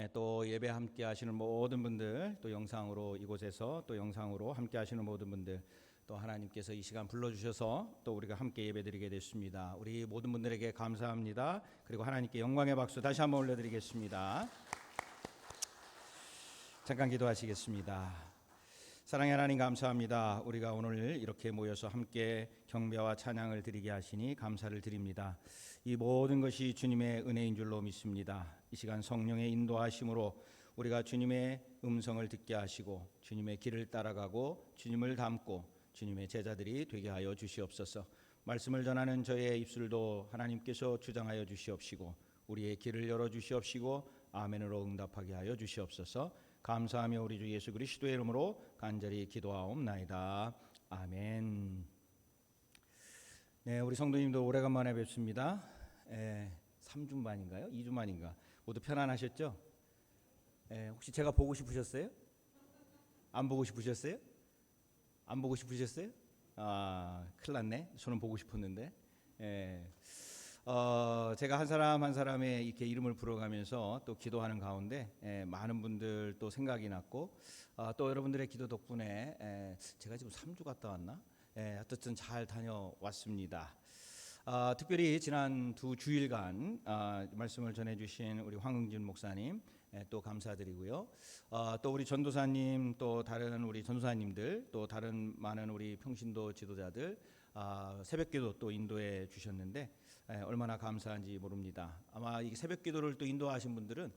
또 예배 함께 하시는 모든 분들, 또 영상으로 이곳에서 또 영상으로 함께 하시는 모든 분들, 또 하나님께서 이 시간 불러주셔서 또 우리가 함께 예배드리게 됐습니다. 우리 모든 분들에게 감사합니다. 그리고 하나님께 영광의 박수 다시 한번 올려드리겠습니다. 잠깐 기도하시겠습니다. 사랑의 하나님 감사합니다. 우리가 오늘 이렇게 모여서 함께 경배와 찬양을 드리게 하시니 감사를 드립니다. 이 모든 것이 주님의 은혜인 줄로 믿습니다. 이 시간 성령의 인도하심으로 우리가 주님의 음성을 듣게 하시고 주님의 길을 따라가고 주님을 닮고 주님의 제자들이 되게 하여 주시옵소서. 말씀을 전하는 저의 입술도 하나님께서 주장하여 주시옵시고 우리의 길을 열어 주시옵시고 아멘으로 응답하게 하여 주시옵소서. 감사하며 우리 주 예수 그리스도의 이름으로 간절히 기도하옵나이다. 아멘. 네, 우리 성도님도 오래간만에 뵙습니다. 3주 만인가요? 2주 만인가? 모두 편안하셨죠? 혹시 제가 보고 싶으셨어요? 안 보고 싶으셨어요? 안 보고 싶으셨어요? 큰일 났네. 저는 보고 싶었는데. 제가 한 사람 한 사람의 이렇게 이름을 불러가면서 또 기도하는 가운데 많은 분들 또 생각이 났고 또 여러분들의 기도 덕분에 제가 지금 3주 갔다 왔나? 어쨌든 잘 다녀왔습니다. 특별히 지난 2주일간 말씀을 전해주신 우리 황흥진 목사님 또 감사드리고요. 또 우리 전도사님 또 다른 우리 전도사님들 또 다른 많은 우리 평신도 지도자들 새벽기도 또 인도해 주셨는데 얼마나 감사한지 모릅니다. 아마 이 새벽기도를 또 인도하신 분들은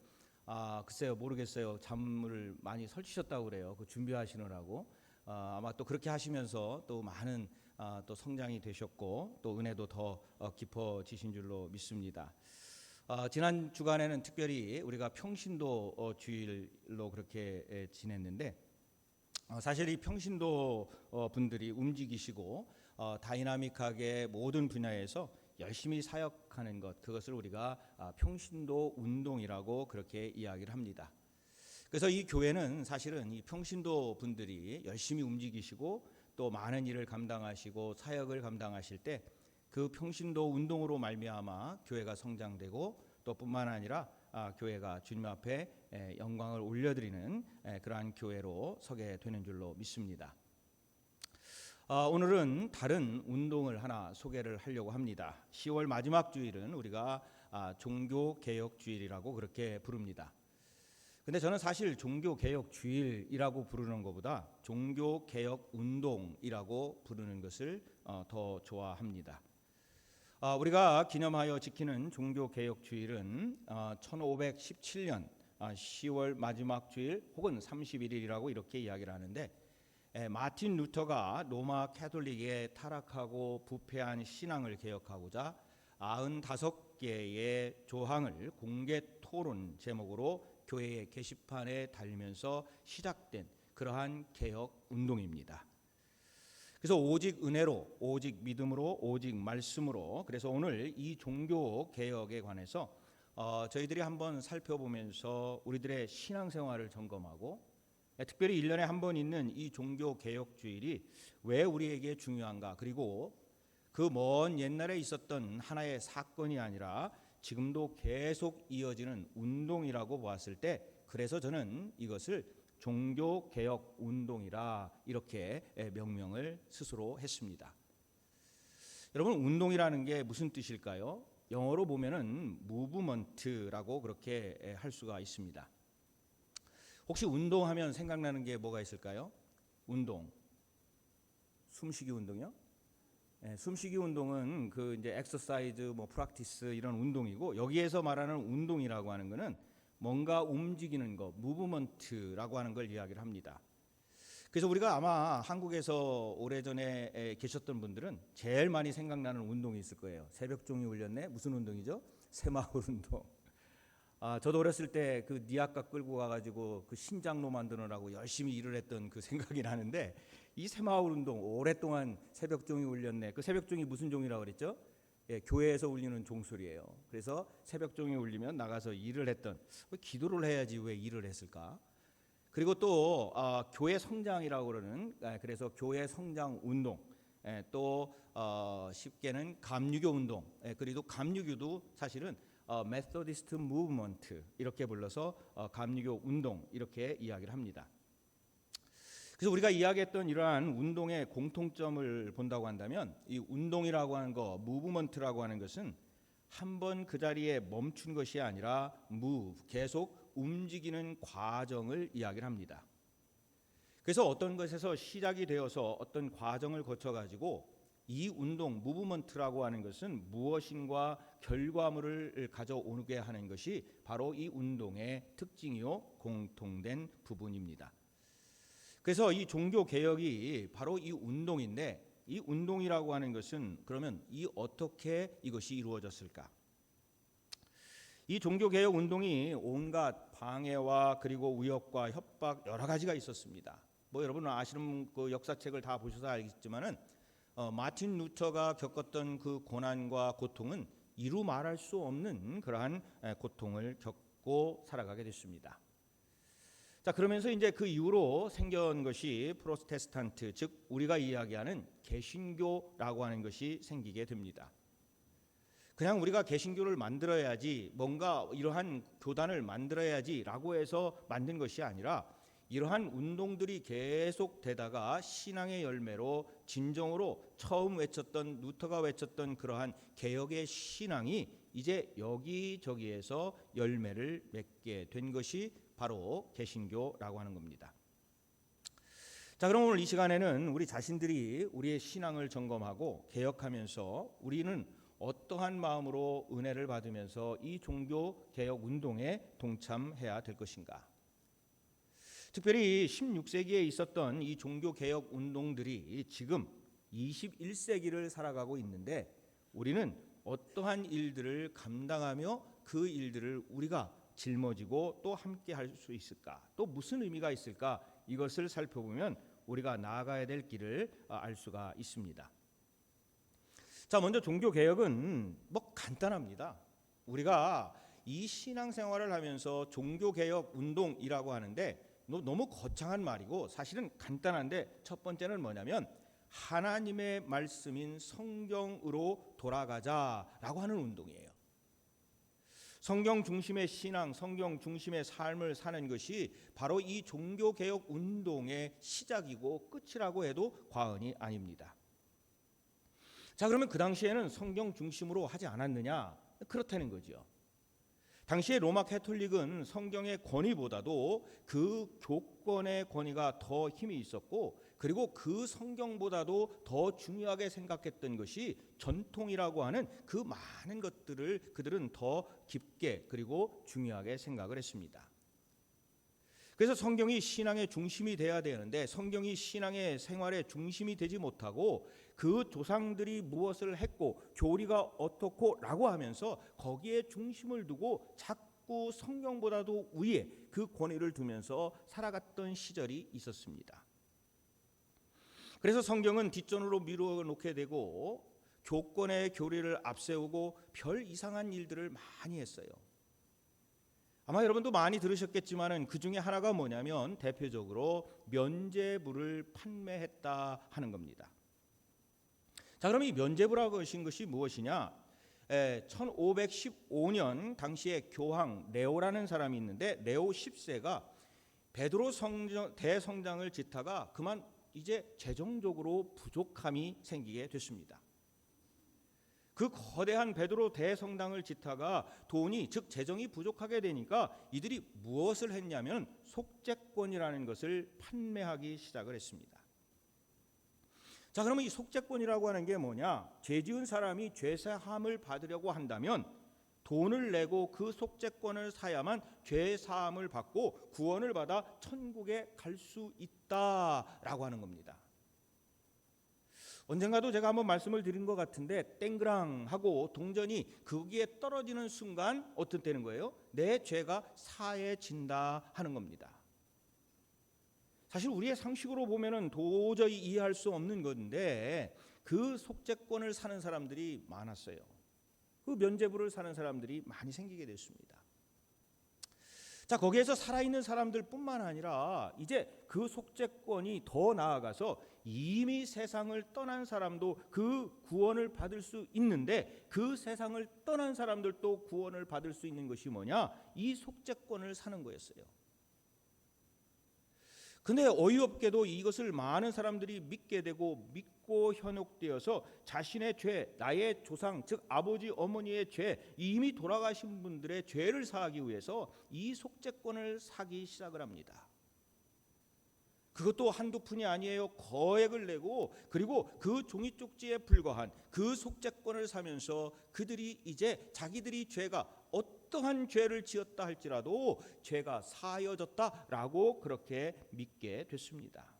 글쎄요 모르겠어요. 잠을 많이 설치셨다고 그래요. 그 준비하시느라고 아마 또 그렇게 하시면서 또 많은 또 성장이 되셨고 또 은혜도 더 깊어지신 줄로 믿습니다. 지난 주간에는 특별히 우리가 평신도 주일로 그렇게 지냈는데 사실 이 평신도 분들이 움직이시고 다이나믹하게 모든 분야에서 열심히 사역하는 것, 그것을 우리가 평신도 운동이라고 그렇게 이야기를 합니다. 그래서 이 교회는 사실은 이 평신도 분들이 열심히 움직이시고 또 많은 일을 감당하시고 사역을 감당하실 때 그 평신도 운동으로 말미암아 교회가 성장되고 또 뿐만 아니라 교회가 주님 앞에 영광을 올려드리는 그러한 교회로 서게 되는 줄로 믿습니다. 오늘은 다른 운동을 하나 소개를 하려고 합니다. 10월 마지막 주일은 우리가 종교개혁주일이라고 그렇게 부릅니다. 근데 저는 사실 종교개혁주일이라고 부르는 것보다 종교개혁운동이라고 부르는 것을 더 좋아합니다. 우리가 기념하여 지키는 종교개혁주일은 1517년 10월 마지막 주일 혹은 31일이라고 이렇게 이야기를 하는데 마틴 루터가 로마 캐톨릭의 타락하고 부패한 신앙을 개혁하고자 95개의 조항을 공개 토론 제목으로 교회의 게시판에 달리면서 시작된 그러한 개혁 운동입니다. 그래서 오직 은혜로, 오직 믿음으로, 오직 말씀으로, 그래서 오늘 이 종교 개혁에 관해서 저희들이 한번 살펴보면서 우리들의 신앙생활을 점검하고 특별히 1년에 한 번 있는 이 종교 개혁 주일이 왜 우리에게 중요한가, 그리고 그 먼 옛날에 있었던 하나의 사건이 아니라 지금도 계속 이어지는 운동이라고 보았을 때 그래서 저는 이것을 종교개혁 운동이라 이렇게 명명을 스스로 했습니다. 여러분, 운동이라는 게 무슨 뜻일까요? 영어로 보면은 무브먼트라고 그렇게 할 수가 있습니다. 혹시 운동하면 생각나는 게 뭐가 있을까요? 운동. 숨쉬기 운동이요? 숨쉬기 운동은 그 이제 엑서사이즈, 프랙티스 이런 운동이고, 여기에서 말하는 운동이라고 하는 것은 뭔가 움직이는 것, 무브먼트라고 하는 걸 이야기를 합니다. 그래서 우리가 아마 한국에서 오래전에 계셨던 분들은 제일 많이 생각나는 운동이 있을 거예요. 새벽종이 울렸네. 무슨 운동이죠? 새마을 운동. 저도 어렸을 때 그 니아까 끌고 가가지고 그 신장로 만드느라고 열심히 일을 했던 그 생각이 나는데, 이 새마을 운동 오랫동안 새벽종이 울렸네. 그 새벽종이 무슨 종이라고 그랬죠? 교회에서 울리는 종소리예요. 그래서 새벽종이 울리면 나가서 일을 했던, 기도를 해야지 왜 일을 했을까? 그리고 또 교회 성장이라고 그러는, 그래서 교회 성장 운동, 또 쉽게는 감리교 운동, 그리고 감리교도 사실은 메소디스트 무브먼트 이렇게 불러서 감리교 운동 이렇게 이야기를 합니다. 그래서 우리가 이야기했던 이러한 운동의 공통점을 본다고 한다면 이 운동이라고 하는 거, 무브먼트라고 하는 것은 한번 그 자리에 멈춘 것이 아니라 계속 움직이는 과정을 이야기를 합니다. 그래서 어떤 것에서 시작이 되어서 어떤 과정을 거쳐가지고 이 운동, 무브먼트라고 하는 것은 무엇인가 결과물을 가져오게 하는 것이 바로 이 운동의 특징이요 공통된 부분입니다. 그래서 이 종교 개혁이 바로 이 운동인데 이 운동이라고 하는 것은 그러면 어떻게 이것이 이루어졌을까? 이 종교 개혁 운동이 온갖 방해와 그리고 위협과 협박 여러 가지가 있었습니다. 여러분 아시는 그 역사책을 다 보셔서 알겠지만은 마틴 루터가 겪었던 그 고난과 고통은 이루 말할 수 없는 그러한 고통을 겪고 살아가게 됐습니다. 자, 그러면서 이제 그 이후로 생겨난 것이 프로테스탄트, 즉 우리가 이야기하는 개신교라고 하는 것이 생기게 됩니다. 그냥 우리가 개신교를 만들어야지, 뭔가 이러한 교단을 만들어야지라고 해서 만든 것이 아니라 이러한 운동들이 계속 되다가 신앙의 열매로 진정으로 처음 외쳤던 루터가 외쳤던 그러한 개혁의 신앙이 이제 여기저기에서 열매를 맺게 된 것이 바로 개신교라고 하는 겁니다. 자, 그럼 오늘 이 시간에는 우리 자신들이 우리의 신앙을 점검하고 개혁하면서 우리는 어떠한 마음으로 은혜를 받으면서 이 종교 개혁 운동에 동참해야 될 것인가? 특별히 16세기에 있었던 이 종교 개혁 운동들이 지금 21세기를 살아가고 있는데 우리는 어떠한 일들을 감당하며 그 일들을 우리가 짊어지고 또 함께 할 수 있을까? 또 무슨 의미가 있을까? 이것을 살펴보면 우리가 나아가야 될 길을 알 수가 있습니다. 자, 먼저 종교 개혁은 간단합니다. 우리가 이 신앙생활을 하면서 종교 개혁 운동이라고 하는데 너무 거창한 말이고 사실은 간단한데 첫 번째는 뭐냐면 하나님의 말씀인 성경으로 돌아가자라고 하는 운동이에요. 성경 중심의 신앙, 성경 중심의 삶을 사는 것이 바로 이 종교개혁 운동의 시작이고 끝이라고 해도 과언이 아닙니다. 자, 그러면 그 당시에는 성경 중심으로 하지 않았느냐? 그렇다는 거죠. 당시에 로마 캐톨릭은 성경의 권위보다도 그 교권의 권위가 더 힘이 있었고 그리고 그 성경보다도 더 중요하게 생각했던 것이 전통이라고 하는 그 많은 것들을 그들은 더 깊게 그리고 중요하게 생각을 했습니다. 그래서 성경이 신앙의 중심이 돼야 되는데 성경이 신앙의 생활의 중심이 되지 못하고 그 조상들이 무엇을 했고 교리가 어떻고 라고 하면서 거기에 중심을 두고 자꾸 성경보다도 위에 그 권위를 두면서 살아갔던 시절이 있었습니다. 그래서 성경은 뒷전으로 미루어놓게 되고 교권의 교리를 앞세우고 별 이상한 일들을 많이 했어요. 아마 여러분도 많이 들으셨겠지만은 그 중에 하나가 뭐냐면 대표적으로 면죄부를 판매했다 하는 겁니다. 자, 그럼 이 면죄부라고 하신 것이 무엇이냐? 1515년 당시에 교황 레오라는 사람이 있는데 레오 10세가 베드로 대성당을 짓다가 그만 이제 재정적으로 부족함이 생기게 됐습니다. 그 거대한 베드로 대성당을 짓다가 돈이 즉 재정이 부족하게 되니까 이들이 무엇을 했냐면 속죄권이라는 것을 판매하기 시작을 했습니다. 자, 그러면 이 속죄권이라고 하는 게 뭐냐? 죄 지은 사람이 죄사함을 받으려고 한다면 돈을 내고 그 속죄권을 사야만 죄사함을 받고 구원을 받아 천국에 갈 수 있다라고 하는 겁니다. 언젠가도 제가 한번 말씀을 드린 것 같은데 땡그랑 하고 동전이 거기에 떨어지는 순간 어떤 때는 거예요? 내 죄가 사해진다 하는 겁니다. 사실 우리의 상식으로 보면은 도저히 이해할 수 없는 건데 그 속죄권을 사는 사람들이 많았어요. 그 면죄부를 사는 사람들이 많이 생기게 됐습니다. 자, 거기에서 살아있는 사람들뿐만 아니라 이제 그 속죄권이 더 나아가서 이미 세상을 떠난 사람도 그 구원을 받을 수 있는데, 그 세상을 떠난 사람들도 구원을 받을 수 있는 것이 뭐냐? 이 속죄권을 사는 거였어요. 근데 어이없게도 이것을 많은 사람들이 믿게 되고 믿고 현혹되어서 자신의 죄, 나의 조상 즉 아버지 어머니의 죄, 이미 돌아가신 분들의 죄를 사하기 위해서 이 속죄권을 사기 시작을 합니다. 그것도 한두 푼이 아니에요. 거액을 내고, 그리고 그 종이 쪽지에 불과한 그 속죄권을 사면서 그들이 이제 자기들이 죄가 어떠한 죄를 지었다 할지라도 죄가 사하여졌다라고 그렇게 믿게 됐습니다.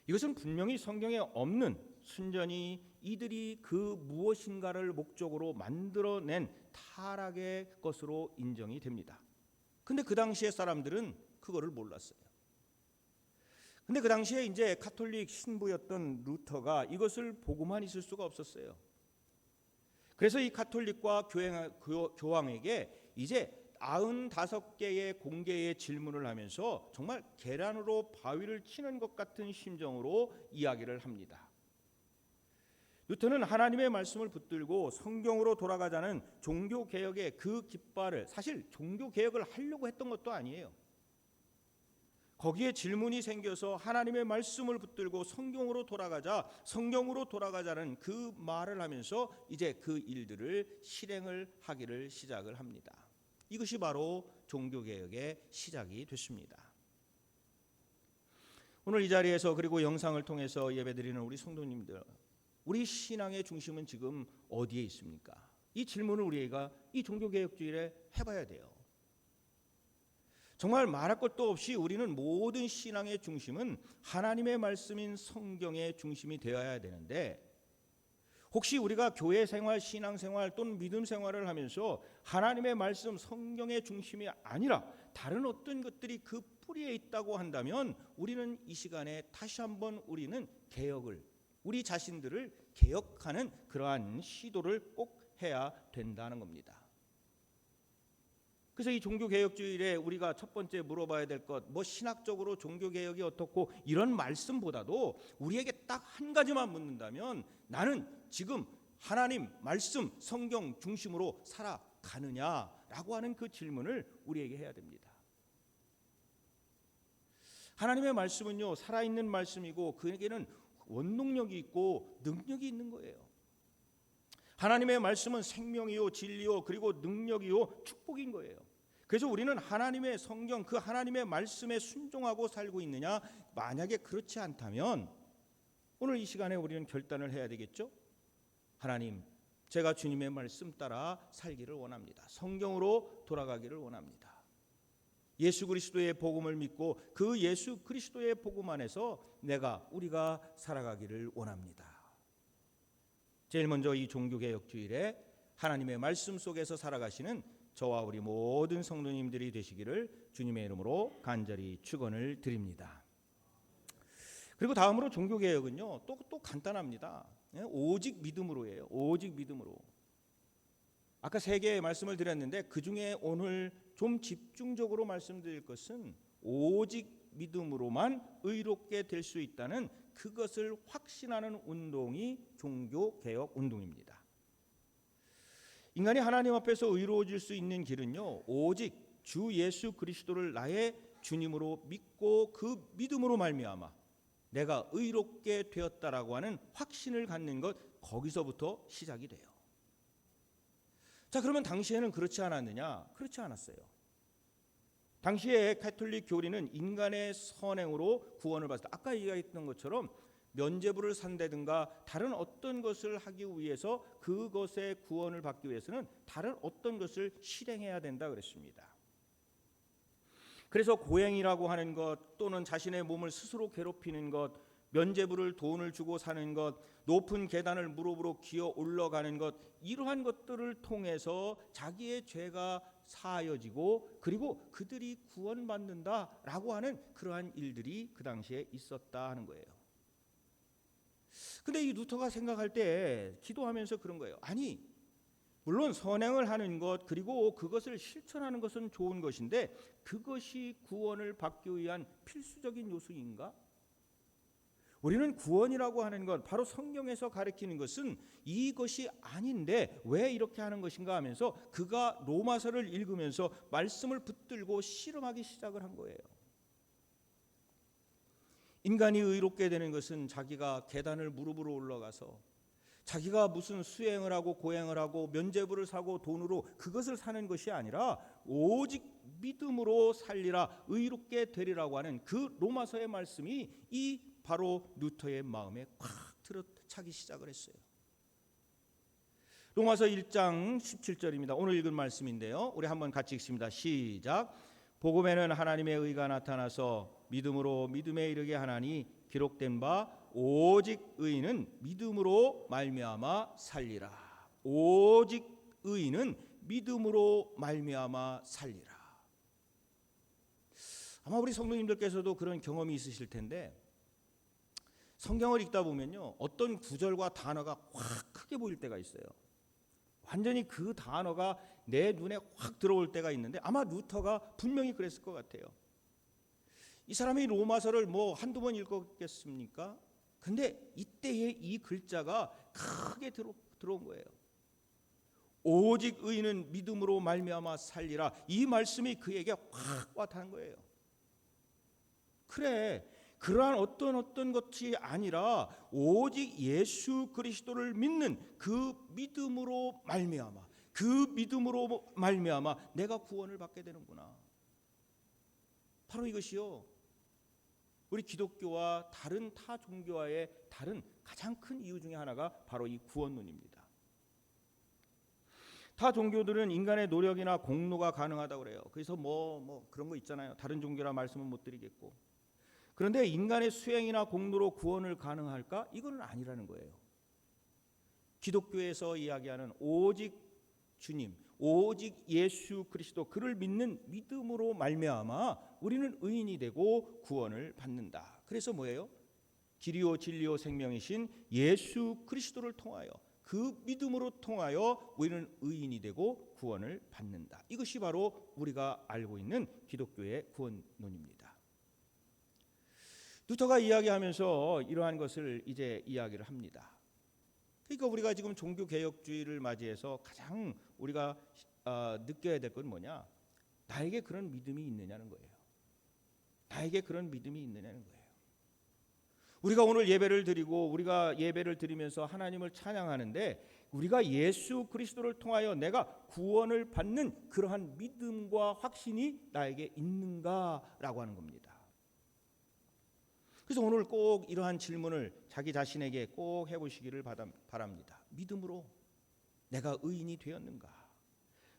이것은 분명히 성경에 없는, 순전히 이들이 그 무엇인가를 목적으로 만들어낸 타락의 것으로 인정이 됩니다. 근데 그 당시의 사람들은 그거를 몰랐어요. 근데 그 당시에 이제 가톨릭 신부였던 루터가 이것을 보고만 있을 수가 없었어요. 그래서 이 가톨릭과 교황에게 이제 95개의 공개의 질문을 하면서 정말 계란으로 바위를 치는 것 같은 심정으로 이야기를 합니다. 루터는 하나님의 말씀을 붙들고 성경으로 돌아가자는 종교개혁의 그 깃발을, 사실 종교개혁을 하려고 했던 것도 아니에요. 거기에 질문이 생겨서 하나님의 말씀을 붙들고 성경으로 돌아가자는 그 말을 하면서 이제 그 일들을 실행을 하기를 시작을 합니다. 이것이 바로 종교개혁의 시작이 됐습니다. 오늘 이 자리에서, 그리고 영상을 통해서 예배드리는 우리 성도님들, 우리 신앙의 중심은 지금 어디에 있습니까? 이 질문을 우리가 이 종교개혁주일에 해봐야 돼요. 정말 말할 것도 없이 우리는 모든 신앙의 중심은 하나님의 말씀인 성경의 중심이 되어야 되는데, 혹시 우리가 교회 생활, 신앙 생활 또는 믿음 생활을 하면서 하나님의 말씀, 성경의 중심이 아니라 다른 어떤 것들이 그 뿌리에 있다고 한다면, 우리는 이 시간에 다시 한번 우리는 개혁을, 우리 자신들을 개혁하는 그러한 시도를 꼭 해야 된다는 겁니다. 그래서 이 종교개혁주일에 우리가 첫 번째 물어봐야 될 것, 뭐 신학적으로 종교개혁이 어떻고 이런 말씀보다도 우리에게 딱 한 가지만 묻는다면, 나는 지금 하나님 말씀, 성경 중심으로 살아가느냐라고 하는 그 질문을 우리에게 해야 됩니다. 하나님의 말씀은요, 살아있는 말씀이고 그에게는 원동력이 있고 능력이 있는 거예요. 하나님의 말씀은 생명이요, 진리요, 그리고 능력이요, 축복인 거예요. 그래서 우리는 하나님의 성경, 그 하나님의 말씀에 순종하고 살고 있느냐? 만약에 그렇지 않다면 오늘 이 시간에 우리는 결단을 해야 되겠죠? 하나님, 제가 주님의 말씀 따라 살기를 원합니다. 성경으로 돌아가기를 원합니다. 예수 그리스도의 복음을 믿고 그 예수 그리스도의 복음 안에서 우리가 살아가기를 원합니다. 제일 먼저 이 종교개혁주일에 하나님의 말씀 속에서 살아가시는 저와 우리 모든 성도님들이 되시기를 주님의 이름으로 간절히 축원을 드립니다. 그리고 다음으로 종교개혁은요, 또 간단합니다. 오직 믿음으로예요. 오직 믿음으로. 아까 3개의 말씀을 드렸는데 그 중에 오늘 좀 집중적으로 말씀드릴 것은 오직 믿음으로만 의롭게 될 수 있다는 그것을 확신하는 운동이 종교개혁 운동입니다. 인간이 하나님 앞에서 의로워질 수 있는 길은요, 오직 주 예수 그리스도를 나의 주님으로 믿고 그 믿음으로 말미암아 내가 의롭게 되었다라고 하는 확신을 갖는 것, 거기서부터 시작이 돼요. 자, 그러면 당시에는 그렇지 않았느냐? 그렇지 않았어요. 당시에 가톨릭 교리는 인간의 선행으로 구원을 받았다. 아까 이야기했던 것처럼 면죄부를 산다든가 다른 어떤 것을 하기 위해서, 그것의 구원을 받기 위해서는 다른 어떤 것을 실행해야 된다 그랬습니다. 그래서 고행이라고 하는 것, 또는 자신의 몸을 스스로 괴롭히는 것, 면죄부를 돈을 주고 사는 것, 높은 계단을 무릎으로 기어 올라가는 것, 이러한 것들을 통해서 자기의 죄가 사하여지고 그리고 그들이 구원받는다라고 하는 그러한 일들이 그 당시에 있었다 하는 거예요. 근데 이 루터가 생각할 때 기도하면서 그런 거예요. 아니, 물론 선행을 하는 것, 그리고 그것을 실천하는 것은 좋은 것인데 그것이 구원을 받기 위한 필수적인 요소인가? 우리는 구원이라고 하는 것, 바로 성경에서 가르치는 것은 이것이 아닌데 왜 이렇게 하는 것인가 하면서 그가 로마서를 읽으면서 말씀을 붙들고 실험하기 시작을 한 거예요. 인간이 의롭게 되는 것은 자기가 계단을 무릎으로 올라가서 자기가 무슨 수행을 하고 고행을 하고 면죄부를 사고 돈으로 그것을 사는 것이 아니라 오직 믿음으로 살리라, 의롭게 되리라고 하는 그 로마서의 말씀이 이 바로 루터의 마음에 꽉 들어차기 시작을 했어요. 로마서 1장 17절입니다. 오늘 읽은 말씀인데요. 우리 한번 같이 읽습니다. 시작. 복음에는 하나님의 의가 나타나서 믿음으로 믿음에 이르게 하나니 기록된 바 오직 의인은 믿음으로 말미암아 살리라. 오직 의인은 믿음으로 말미암아 살리라. 아마 우리 성도님들께서도 그런 경험이 있으실 텐데 성경을 읽다 보면요, 어떤 구절과 단어가 확 크게 보일 때가 있어요. 완전히 그 단어가 내 눈에 확 들어올 때가 있는데 아마 루터가 분명히 그랬을 것 같아요. 이 사람이 로마서를 뭐 한두 번 읽었겠습니까? 근데 이때에 이 글자가 크게 들어온 거예요. 오직 의인은 믿음으로 말미암아 살리라. 이 말씀이 그에게 확 와닿은 거예요. 그래, 그러한 어떤 것이 아니라 오직 예수 그리스도를 믿는 그 믿음으로 말미암아 내가 구원을 받게 되는구나. 바로 이것이요, 우리 기독교와 다른 타 종교와의 다른 가장 큰 이유 중에 하나가 바로 이 구원론입니다. 타 종교들은 인간의 노력이나 공로가 가능하다고 그래요. 그래서 뭐 그런 거 있잖아요. 다른 종교라 말씀은 못 드리겠고. 그런데 인간의 수행이나 공로로 구원을 가능할까? 이거는 아니라는 거예요. 기독교에서 이야기하는 오직 주님, 오직 예수 그리스도, 그를 믿는 믿음으로 말미암아 우리는 의인이 되고 구원을 받는다. 그래서 뭐예요? 길이요 진리요 생명이신 예수 그리스도를 통하여, 그 믿음으로 통하여 우리는 의인이 되고 구원을 받는다. 이것이 바로 우리가 알고 있는 기독교의 구원론입니다. 루터가 이야기하면서 이러한 것을 이제 이야기를 합니다. 그러니까 우리가 지금 종교개혁주의를 맞이해서 가장 우리가 느껴야 될 건 뭐냐? 나에게 그런 믿음이 있느냐는 거예요. 나에게 그런 믿음이 있느냐는 거예요. 우리가 오늘 예배를 드리고 우리가 예배를 드리면서 하나님을 찬양하는데 우리가 예수 그리스도를 통하여 내가 구원을 받는 그러한 믿음과 확신이 나에게 있는가라고 하는 겁니다. 그래서 오늘 꼭 이러한 질문을 자기 자신에게 꼭 해보시기를 바랍니다. 믿음으로 내가 의인이 되었는가?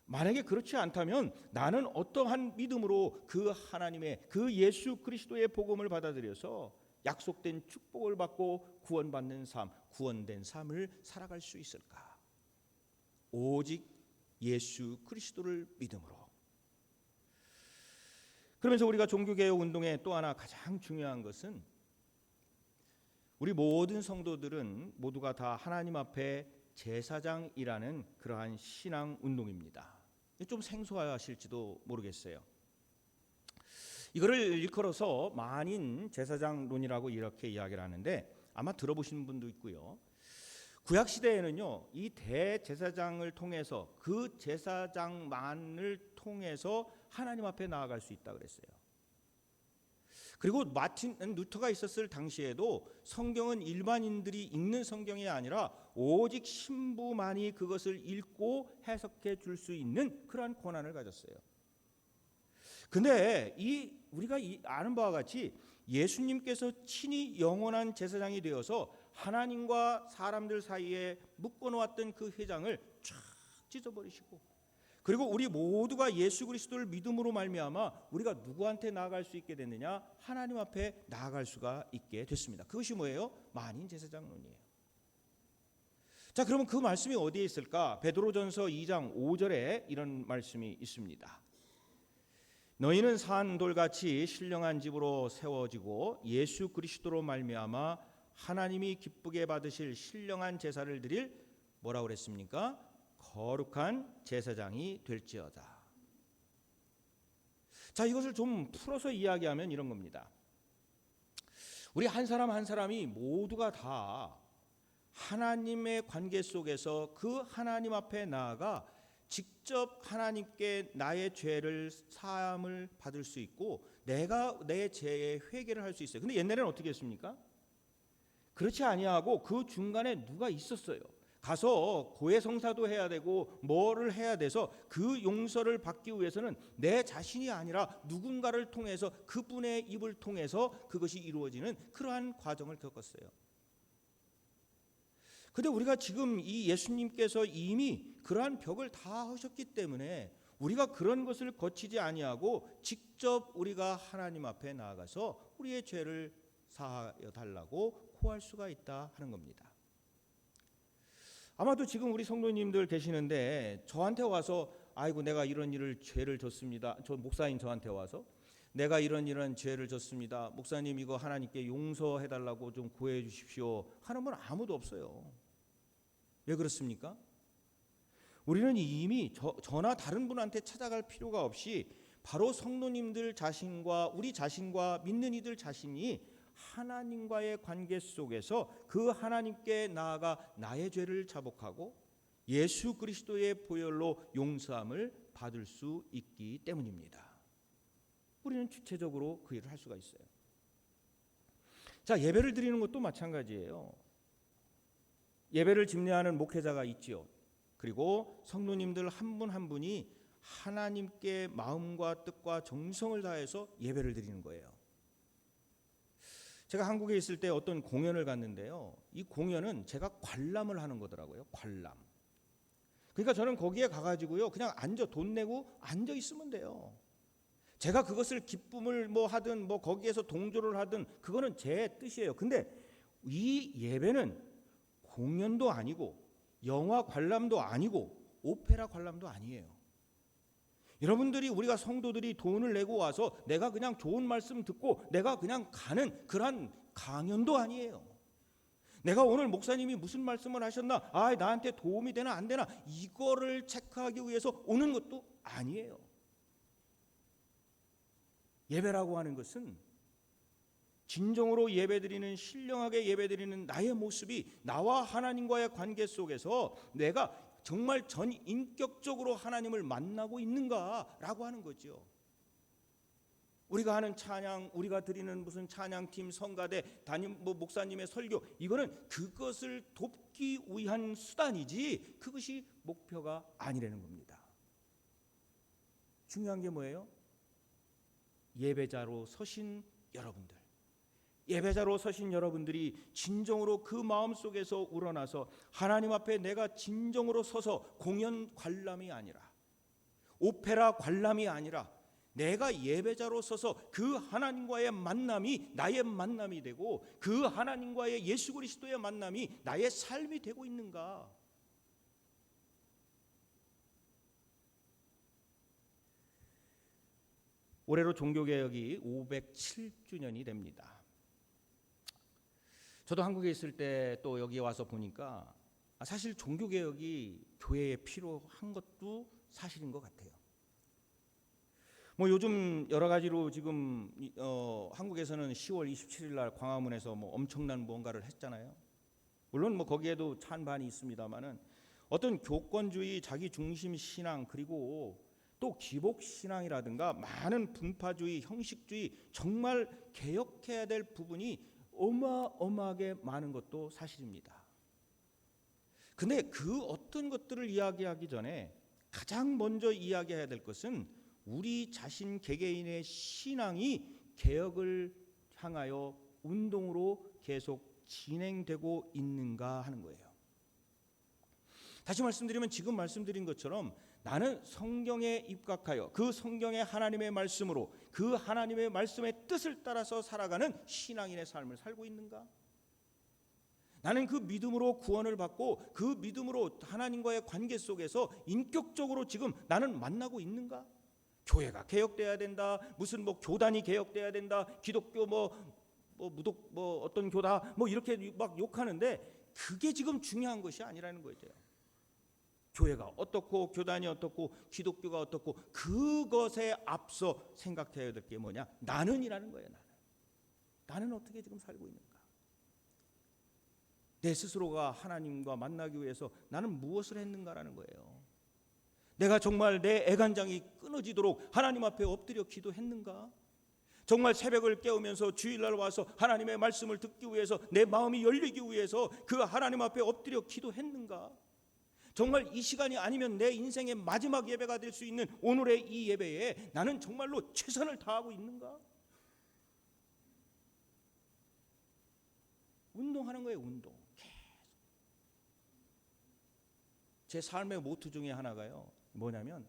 만약에 그렇지 않다면 나는 어떠한 믿음으로 그 하나님의, 그 예수 그리스도의 복음을 받아들여서 약속된 축복을 받고 구원받는 삶, 구원된 삶을 살아갈 수 있을까? 오직 예수 그리스도를 믿음으로. 그러면서 우리가 종교개혁 운동의 또 하나 가장 중요한 것은 우리 모든 성도들은 모두가 다 하나님 앞에 제사장이라는 그러한 신앙 운동입니다. 좀 생소하실지도 모르겠어요. 이거를 일컬어서 만인 제사장론이라고 이렇게 이야기를 하는데 아마 들어보신 분도 있고요. 구약 시대에는요, 이 대제사장을 통해서, 그 제사장만을 통해서 하나님 앞에 나아갈 수 있다 그랬어요. 그리고 마틴 루터가 있었을 당시에도 성경은 일반인들이 읽는 성경이 아니라 오직 신부만이 그것을 읽고 해석해 줄 수 있는 그러한 권한을 가졌어요. 근데 우리가 아는 바와 같이 예수님께서 친히 영원한 제사장이 되어서 하나님과 사람들 사이에 묶어놓았던 그 회장을 쫙 찢어버리시고, 그리고 우리 모두가 예수 그리스도를 믿음으로 말미암아 우리가 누구한테 나아갈 수 있게 됐느냐? 하나님 앞에 나아갈 수가 있게 됐습니다. 그것이 뭐예요? 만인 제사장론이에요. 자, 그러면 그 말씀이 어디에 있을까? 베드로전서 2장 5절에 이런 말씀이 있습니다. 너희는 산 돌같이 신령한 집으로 세워지고 예수 그리스도로 말미암아 하나님이 기쁘게 받으실 신령한 제사를 드릴 뭐라고 그랬습니까? 거룩한 제사장이 될지어다. 자, 이것을 좀 풀어서 이야기하면 이런 겁니다. 우리 한 사람 한 사람이 모두가 다 하나님의 관계 속에서 그 하나님 앞에 나아가 직접 하나님께 나의 죄를 사함을 받을 수 있고 내가 내 죄의 회개를 할 수 있어요. 근데 옛날에는 어떻게 했습니까? 그렇지 아니하고 그 중간에 누가 있었어요. 가서 고해성사도 해야 되고 뭐를 해야 돼서 그 용서를 받기 위해서는 내 자신이 아니라 누군가를 통해서 그분의 입을 통해서 그것이 이루어지는 그러한 과정을 겪었어요. 근데 우리가 지금 이 예수님께서 이미 그러한 벽을 다 하셨기 때문에 우리가 그런 것을 거치지 아니하고 직접 우리가 하나님 앞에 나아가서 우리의 죄를 사하여 달라고 고할 수가 있다 하는 겁니다. 아마도 지금 우리 성도님들 계시는데 저한테 와서 아이고 내가 이런 일을 죄를 졌습니다. 저 목사님 저한테 와서 내가 이런 죄를 졌습니다. 목사님 이거 하나님께 용서해 달라고 좀 구해 주십시오 하는 분 아무도 없어요. 왜 그렇습니까? 우리는 이미 저나 다른 분한테 찾아갈 필요가 없이 바로 성도님들 자신과 우리 자신과 믿는 이들 자신이 하나님과의 관계 속에서 그 하나님께 나아가 나의 죄를 자복하고 예수 그리스도의 보혈로 용서함을 받을 수 있기 때문입니다. 우리는 주체적으로 그 일을 할 수가 있어요. 자, 예배를 드리는 것도 마찬가지예요. 예배를 집례하는 목회자가 있지요. 그리고 성도님들 한 분 한 분이 하나님께 마음과 뜻과 정성을 다해서 예배를 드리는 거예요. 제가 한국에 있을 때 어떤 공연을 갔는데요. 이 공연은 제가 관람을 하는 거더라고요. 관람. 그러니까 저는 거기에 가가지고요. 그냥 돈 내고 앉아 있으면 돼요. 제가 그것을 기쁨을 뭐 하든 뭐 거기에서 동조를 하든 그거는 제 뜻이에요. 근데 이 예배는 공연도 아니고 영화 관람도 아니고 오페라 관람도 아니에요. 여러분들이 우리가 성도들이 돈을 내고 와서 내가 그냥 좋은 말씀 듣고 내가 그냥 가는 그런 강연도 아니에요. 내가 오늘 목사님이 무슨 말씀을 하셨나, 나한테 도움이 되나 안 되나 이거를 체크하기 위해서 오는 것도 아니에요. 예배라고 하는 것은 진정으로 예배드리는 신령하게 예배드리는 나의 모습이 나와 하나님과의 관계 속에서 내가 정말 전인격적으로 하나님을 만나고 있는가라고 하는 거죠. 우리가 하는 찬양, 우리가 드리는 무슨 찬양팀, 성가대, 담임 목사님의 설교 이거는 그것을 돕기 위한 수단이지 그것이 목표가 아니라는 겁니다. 중요한 게 뭐예요? 예배자로 서신 여러분들. 예배자로 서신 여러분들이 진정으로 그 마음속에서 우러나서 하나님 앞에 내가 진정으로 서서 공연 관람이 아니라 오페라 관람이 아니라 내가 예배자로 서서 그 하나님과의 만남이 나의 만남이 되고 그 하나님과의 예수 그리스도의 만남이 나의 삶이 되고 있는가? 올해로 종교개혁이 507주년이 됩니다. 저도 한국에 있을 때 또 여기 와서 보니까 사실 종교개혁이 교회에 필요한 것도 사실인 것 같아요. 뭐 요즘 여러 가지로 지금 한국에서는 10월 27일 날 광화문에서 엄청난 무언가를 했잖아요. 물론 거기에도 찬반이 있습니다만은 어떤 교권주의, 자기 중심 신앙 그리고 또 기복 신앙이라든가 많은 분파주의, 형식주의 정말 개혁해야 될 부분이 어마어마하게 많은 것도 사실입니다. 근데 그 어떤 것들을 이야기하기 전에 가장 먼저 이야기해야 될 것은 우리 자신 개개인의 신앙이 개혁을 향하여 운동으로 계속 진행되고 있는가 하는 거예요. 다시 말씀드리면 지금 말씀드린 것처럼 나는 성경에 입각하여 그 성경의 하나님의 말씀으로 그 하나님의 말씀의 뜻을 따라서 살아가는 신앙인의 삶을 살고 있는가? 나는 그 믿음으로 구원을 받고 그 믿음으로 하나님과의 관계 속에서 인격적으로 지금 나는 만나고 있는가? 교회가 개혁돼야 된다. 무슨 교단이 개혁돼야 된다. 기독교 무독 어떤 교다 이렇게 막 욕하는데 그게 지금 중요한 것이 아니라는 거예요. 교회가 어떻고 교단이 어떻고 기독교가 어떻고 그것에 앞서 생각해야 될 게 뭐냐? 나는이라는 거예요. 나는. 나는 어떻게 지금 살고 있는가? 내 스스로가 하나님과 만나기 위해서 나는 무엇을 했는가라는 거예요. 내가 정말 내 애간장이 끊어지도록 하나님 앞에 엎드려 기도했는가? 정말 새벽을 깨우면서 주일날 와서 하나님의 말씀을 듣기 위해서 내 마음이 열리기 위해서 그 하나님 앞에 엎드려 기도했는가? 정말 이 시간이 아니면 내 인생의 마지막 예배가 될 수 있는 오늘의 이 예배에 나는 정말로 최선을 다하고 있는가? 운동하는 거예요. 운동. 제 삶의 모토 중에 하나가요, 뭐냐면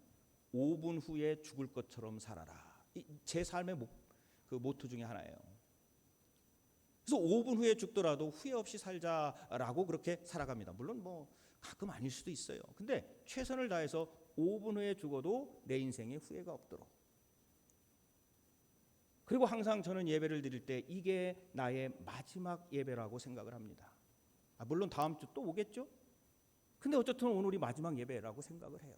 5분 후에 죽을 것처럼 살아라. 제 삶의 모토 중에 하나예요. 그래서 5분 후에 죽더라도 후회 없이 살자라고 그렇게 살아갑니다. 물론 뭐 가끔 아닐 수도 있어요. 근데 최선을 다해서 5분 후에 죽어도 내 인생에 후회가 없도록. 그리고 항상 저는 예배를 드릴 때 이게 나의 마지막 예배라고 생각을 합니다. 물론 다음 주 또 오겠죠? 근데 어쨌든 오늘이 마지막 예배라고 생각을 해요.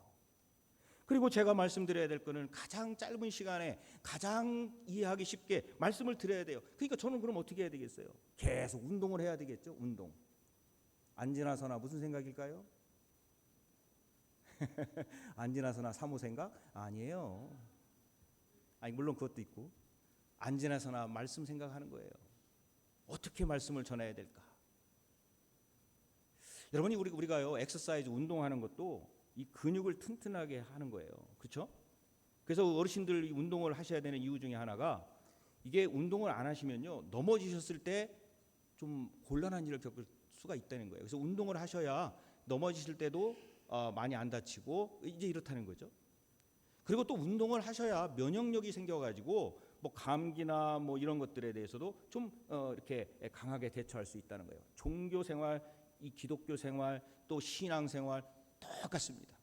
그리고 제가 말씀드려야 될 거는 가장 짧은 시간에 가장 이해하기 쉽게 말씀을 드려야 돼요. 그러니까 저는 그럼 어떻게 해야 되겠어요? 계속 운동을 해야 되겠죠. 운동. 안 지나서나 무슨 생각일까요? 안 지나서나 사모 생각? 아니에요. 아니 물론 그것도 있고, 안 지나서나 말씀 생각하는 거예요. 어떻게 말씀을 전해야 될까? 여러분이 우리가요, 엑서사이즈 운동하는 것도 이 근육을 튼튼하게 하는 거예요. 그렇죠? 그래서 어르신들 운동을 하셔야 되는 이유 중에 하나가, 이게 운동을 안 하시면요, 넘어지셨을 때 좀 곤란한 일을 겪을 수가 있다는 거예요. 그래서 운동을 하셔야 넘어지실 때도 많이 안 다치고 이제 이렇다는 거죠. 그리고 또 운동을 하셔야 면역력이 생겨가지고 뭐 감기나 뭐 이런 것들에 대해서도 좀 이렇게 강하게 대처할 수 있다는 거예요. 종교 생활, 이 기독교 생활, 또 신앙 생활 똑같습니다.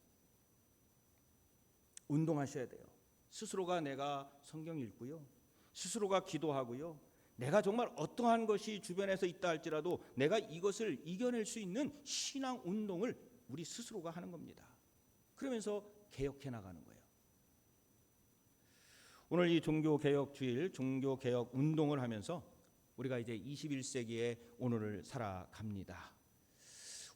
운동하셔야 돼요. 스스로가 내가 성경 읽고요, 스스로가 기도하고요, 내가 정말 어떠한 것이 주변에서 있다 할지라도 내가 이것을 이겨낼 수 있는 신앙 운동을 우리 스스로가 하는 겁니다. 그러면서 개혁해 나가는 거예요. 오늘 이 종교개혁 주일, 종교개혁 운동을 하면서 우리가 이제 21세기의 오늘을 살아갑니다.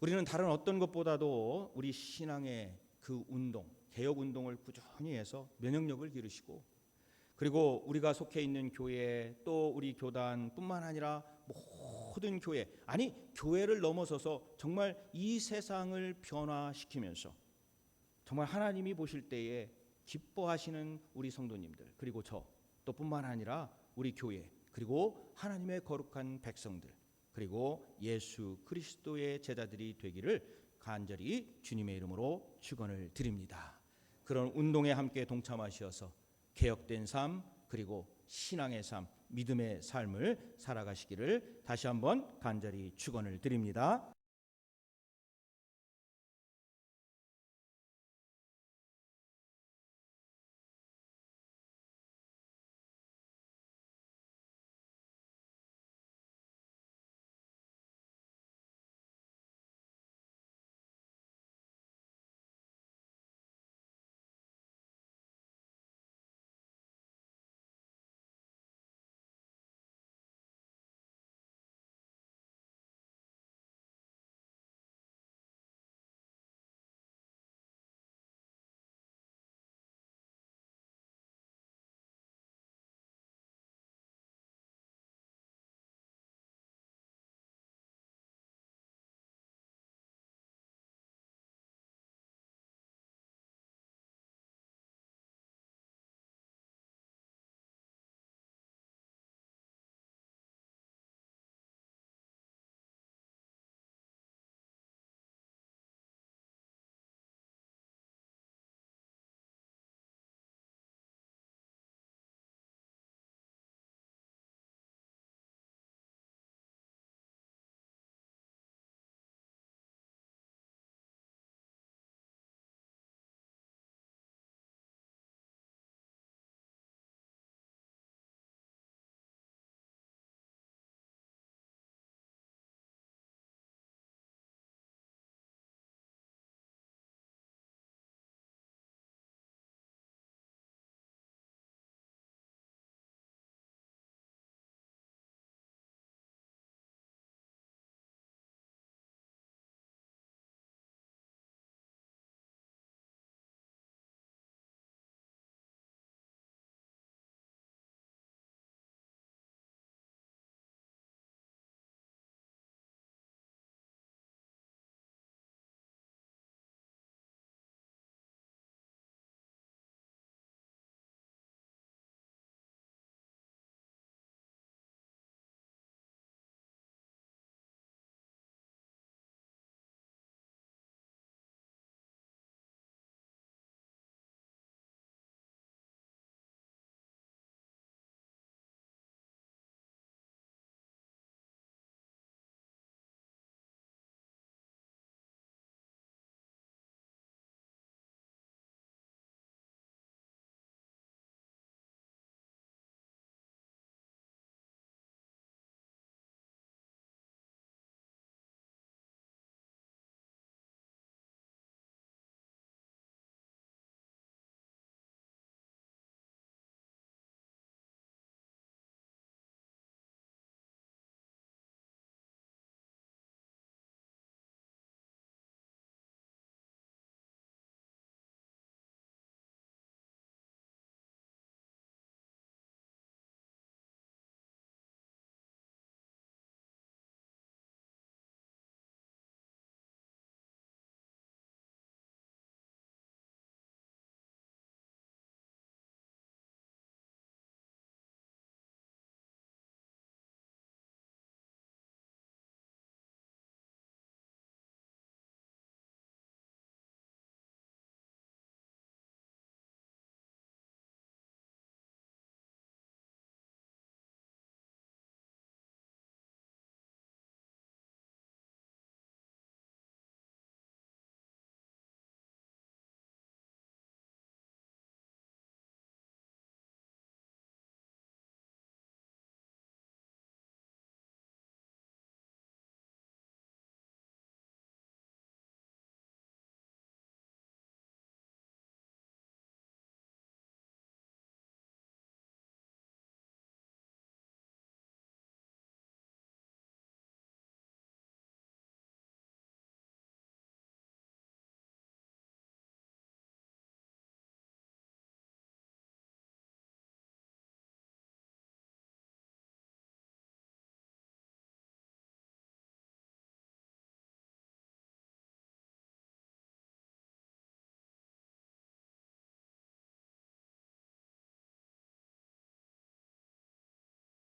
우리는 다른 어떤 것보다도 우리 신앙의 그 운동, 개혁 운동을 꾸준히 해서 면역력을 기르시고, 그리고 우리가 속해 있는 교회, 또 우리 교단뿐만 아니라 모든 교회, 아니 교회를 넘어서서 정말 이 세상을 변화시키면서 정말 하나님이 보실 때에 기뻐하시는 우리 성도님들, 그리고 저 또 뿐만 아니라 우리 교회, 그리고 하나님의 거룩한 백성들, 그리고 예수 그리스도의 제자들이 되기를 간절히 주님의 이름으로 축원을 드립니다. 그런 운동에 함께 동참하셔서 개혁된 삶, 그리고 신앙의 삶, 믿음의 삶을 살아가시기를 다시 한번 간절히 축원을 드립니다.